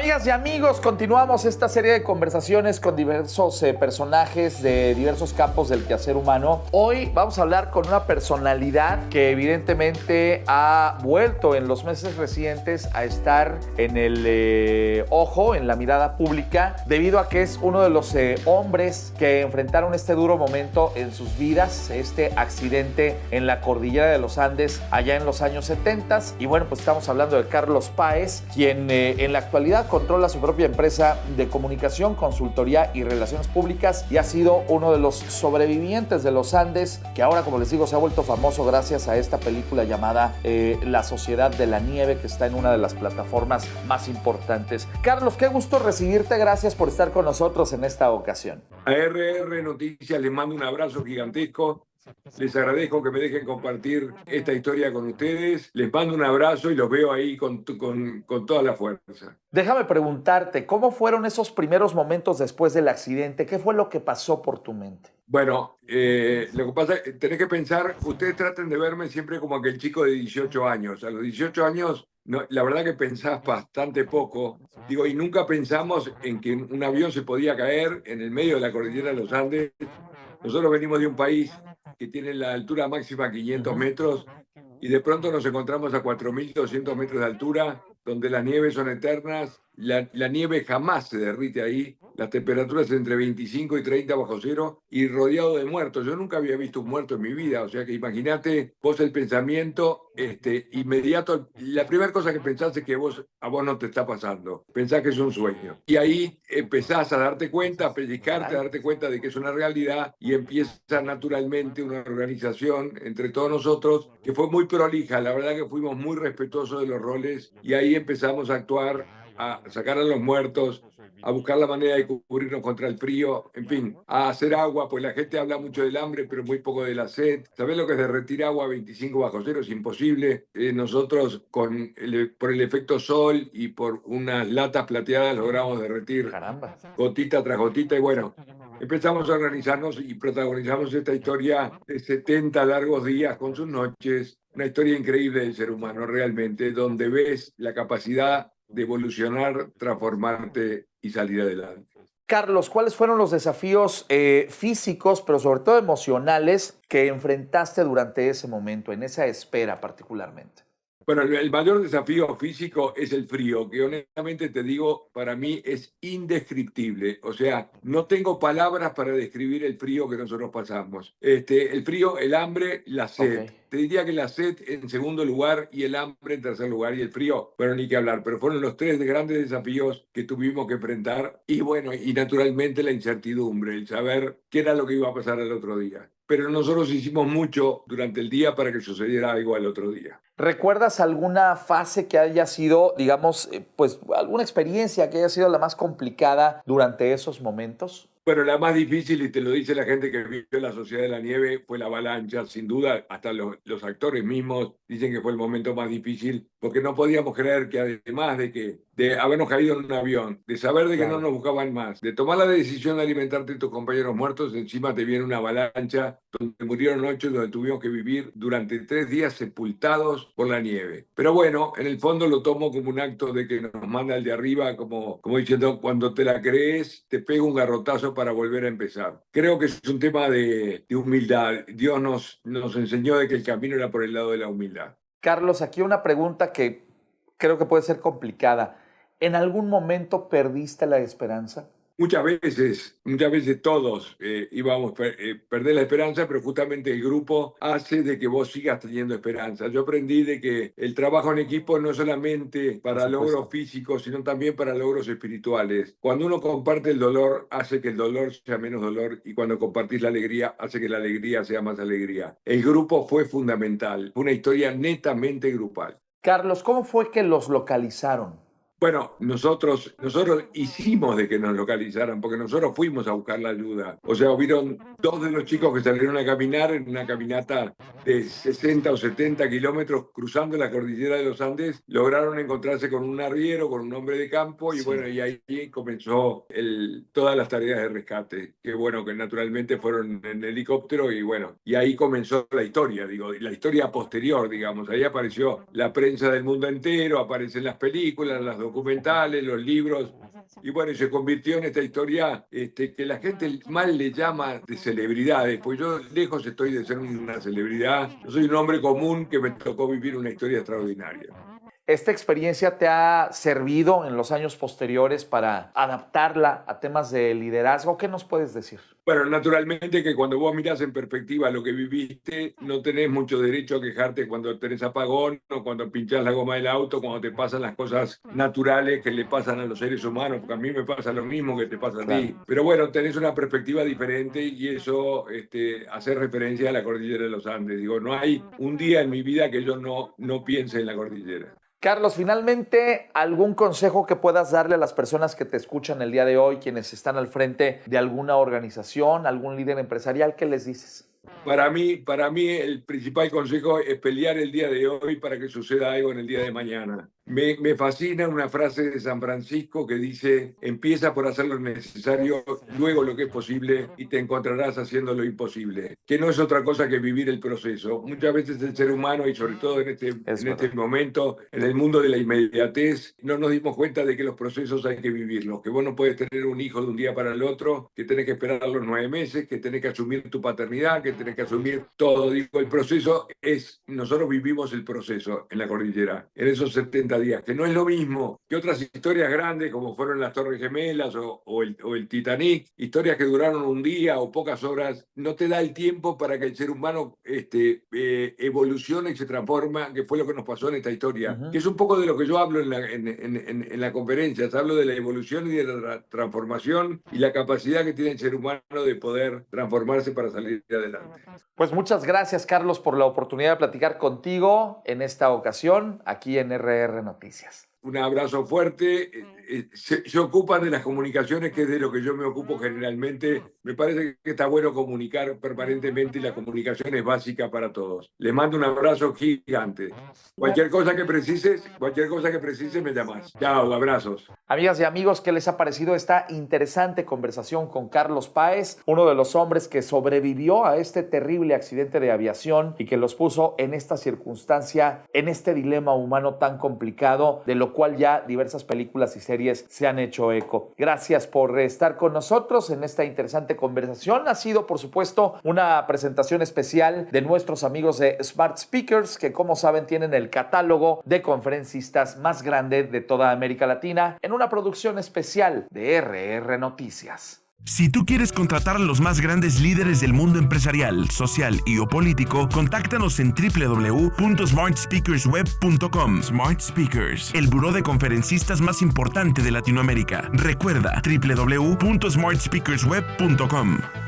Amigas y amigos, continuamos esta serie de conversaciones con diversos personajes de diversos campos del quehacer humano. Hoy vamos a hablar con una personalidad que evidentemente ha vuelto en los meses recientes a estar en el ojo, en la mirada pública, debido a que es uno de los hombres que enfrentaron este duro momento en sus vidas, este accidente en la cordillera de los Andes allá en los años 70. Y bueno, pues estamos hablando de Carlos Páez, quien en la actualidad controla su propia empresa de comunicación, consultoría y relaciones públicas y ha sido uno de los sobrevivientes de los Andes, que ahora, como les digo, se ha vuelto famoso gracias a esta película llamada La Sociedad de la Nieve, que está en una de las plataformas más importantes. Carlos, qué gusto recibirte, gracias por estar con nosotros en esta ocasión. A RR Noticias les mando un abrazo gigantesco. Les agradezco que me dejen compartir esta historia con ustedes. Les mando un abrazo y los veo ahí con toda la fuerza. Déjame preguntarte, ¿cómo fueron esos primeros momentos después del accidente? ¿Qué fue lo que pasó por tu mente? Bueno, lo que pasa es que tenés que pensar, ustedes traten de verme siempre como aquel chico de 18 años. A los 18 años, no, la verdad que pensás bastante poco. Digo, y nunca pensamos en que un avión se podía caer en el medio de la cordillera de los Andes. Nosotros venimos de un país que tiene la altura máxima 500 metros y de pronto nos encontramos a 4.200 metros de altura, donde las nieves son eternas, la nieve jamás se derrite ahí, las temperaturas entre 25 y 30 bajo cero y rodeado de muertos. Yo nunca había visto un muerto en mi vida, o sea que imagínate vos el pensamiento inmediato. La primera cosa que pensás es que a vos no te está pasando, pensás que es un sueño. Y ahí empezás a darte cuenta, a pellizcarte, a darte cuenta de que es una realidad y empieza naturalmente una organización entre todos nosotros que fue muy prolija. La verdad que fuimos muy respetuosos de los roles y ahí empezamos a actuar, a sacar a los muertos, a buscar la manera de cubrirnos contra el frío, en fin, a hacer agua, pues la gente habla mucho del hambre, pero muy poco de la sed. ¿Sabés lo que es derretir agua a 25 bajo cero? Es imposible. Nosotros, por el efecto sol y por unas latas plateadas, logramos derretir gotita tras gotita y bueno, empezamos a organizarnos y protagonizamos esta historia de 70 largos días con sus noches. Una historia increíble del ser humano, realmente, donde ves la capacidad de evolucionar, transformarte y salir adelante. Carlos, ¿cuáles fueron los desafíos físicos, pero sobre todo emocionales, que enfrentaste durante ese momento, en esa espera particularmente? Bueno, el mayor desafío físico es el frío, que honestamente te digo, para mí es indescriptible. O sea, no tengo palabras para describir el frío que nosotros pasamos. El frío, el hambre, la sed. Okay. Te diría que la sed en segundo lugar y el hambre en tercer lugar y el frío, bueno, ni que hablar, pero fueron los tres grandes desafíos que tuvimos que enfrentar y bueno, y naturalmente la incertidumbre, el saber qué era lo que iba a pasar el otro día. Pero nosotros hicimos mucho durante el día para que sucediera algo al otro día. ¿Recuerdas alguna fase que haya sido, digamos, pues alguna experiencia que haya sido la más complicada durante esos momentos? Bueno, la más difícil, y te lo dice la gente que vio La Sociedad de la Nieve, fue la avalancha, sin duda. Hasta los actores mismos dicen que fue el momento más difícil, porque no podíamos creer que además de habernos caído en un avión, de saber de que no nos buscaban más, de tomar la decisión de alimentarte a tus compañeros muertos, encima te viene una avalancha donde murieron 8, donde tuvimos que vivir durante 3 días sepultados por la nieve. Pero bueno, en el fondo lo tomo como un acto de que nos manda el de arriba, como diciendo, cuando te la crees, te pega un garrotazo para volver a empezar. Creo que es un tema de humildad. Dios nos enseñó de que el camino era por el lado de la humildad. Carlos, aquí una pregunta que creo que puede ser complicada. ¿En algún momento perdiste la esperanza? Muchas veces todos íbamos a perder la esperanza, pero justamente el grupo hace de que vos sigas teniendo esperanza. Yo aprendí de que el trabajo en equipo no es solamente para logros físicos, sino también para logros espirituales. Cuando uno comparte el dolor, hace que el dolor sea menos dolor, y cuando compartís la alegría, hace que la alegría sea más alegría. El grupo fue fundamental, fue una historia netamente grupal. Carlos, ¿cómo fue que los localizaron? Bueno, nosotros hicimos de que nos localizaran, porque nosotros fuimos a buscar la ayuda. O sea, hubieron 2 de los chicos que salieron a caminar en una caminata de 60 o 70 kilómetros cruzando la cordillera de los Andes, lograron encontrarse con un arriero, con un hombre de campo, y bueno, y ahí comenzó todas las tareas de rescate, que bueno, que naturalmente fueron en helicóptero, y bueno, y ahí comenzó la historia, digo, la historia posterior, digamos. Ahí apareció la prensa del mundo entero, aparecen las películas, las documentales, documentales, los libros. Y bueno, se convirtió en esta historia que la gente mal le llama de celebridades, pues yo lejos estoy de ser una celebridad. Yo soy un hombre común que me tocó vivir una historia extraordinaria. ¿Esta experiencia te ha servido en los años posteriores para adaptarla a temas de liderazgo? ¿Qué nos puedes decir? Bueno, naturalmente que cuando vos mirás en perspectiva lo que viviste, no tenés mucho derecho a quejarte cuando tenés apagón o cuando pinchás la goma del auto, cuando te pasan las cosas naturales que le pasan a los seres humanos, porque a mí me pasa lo mismo que te pasa a ti. Pero bueno, tenés una perspectiva diferente y eso hace referencia a la cordillera de los Andes. Digo, no hay un día en mi vida que yo no piense en la cordillera. Carlos, finalmente, ¿algún consejo que puedas darle a las personas que te escuchan el día de hoy, quienes están al frente de alguna organización, algún líder empresarial? ¿Qué les dices? Para mí el principal consejo es pelear el día de hoy para que suceda algo en el día de mañana. Me fascina una frase de San Francisco que dice: empieza por hacer lo necesario, luego lo que es posible y te encontrarás haciendo lo imposible. Que no es otra cosa que vivir el proceso. Muchas veces el ser humano, y sobre todo en este momento, en el mundo de la inmediatez, no nos dimos cuenta de que los procesos hay que vivirlos. Que vos no puedes tener un hijo de un día para el otro, que tenés que esperar los 9 meses, que tenés que asumir tu paternidad, que tenés que asumir todo. Digo, el proceso nosotros vivimos el proceso en la cordillera, en esos 70 días, que no es lo mismo que otras historias grandes como fueron las Torres Gemelas o el Titanic, historias que duraron un día o pocas horas. No te da el tiempo para que el ser humano evolucione y se transforma, que fue lo que nos pasó en esta historia, que es un poco de lo que yo hablo en la conferencia. Hablo de la evolución y de la transformación y la capacidad que tiene el ser humano de poder transformarse para salir adelante. Pues muchas gracias, Carlos, por la oportunidad de platicar contigo en esta ocasión aquí en RR Noticias. Un abrazo fuerte. Se ocupan de las comunicaciones, que es de lo que yo me ocupo generalmente. Me parece que está bueno comunicar permanentemente y la comunicación es básica para todos. Les mando un abrazo gigante. Cualquier cosa que precises me llamas. Chao, abrazos. Amigas y amigos, ¿qué les ha parecido esta interesante conversación con Carlos Páez, uno de los hombres que sobrevivió a este terrible accidente de aviación y que los puso en esta circunstancia, en este dilema humano tan complicado, de lo cual ya diversas películas y series se han hecho eco? Gracias por estar con nosotros en esta interesante conversación. Ha sido, por supuesto, una presentación especial de nuestros amigos de Smart Speakers, que, como saben, tienen el catálogo de conferencistas más grande de toda América Latina, en una producción especial de RR Noticias. Si tú quieres contratar a los más grandes líderes del mundo empresarial, social y o político, contáctanos en www.smartspeakersweb.com. Smart Speakers, el buró de conferencistas más importante de Latinoamérica. Recuerda, www.smartspeakersweb.com.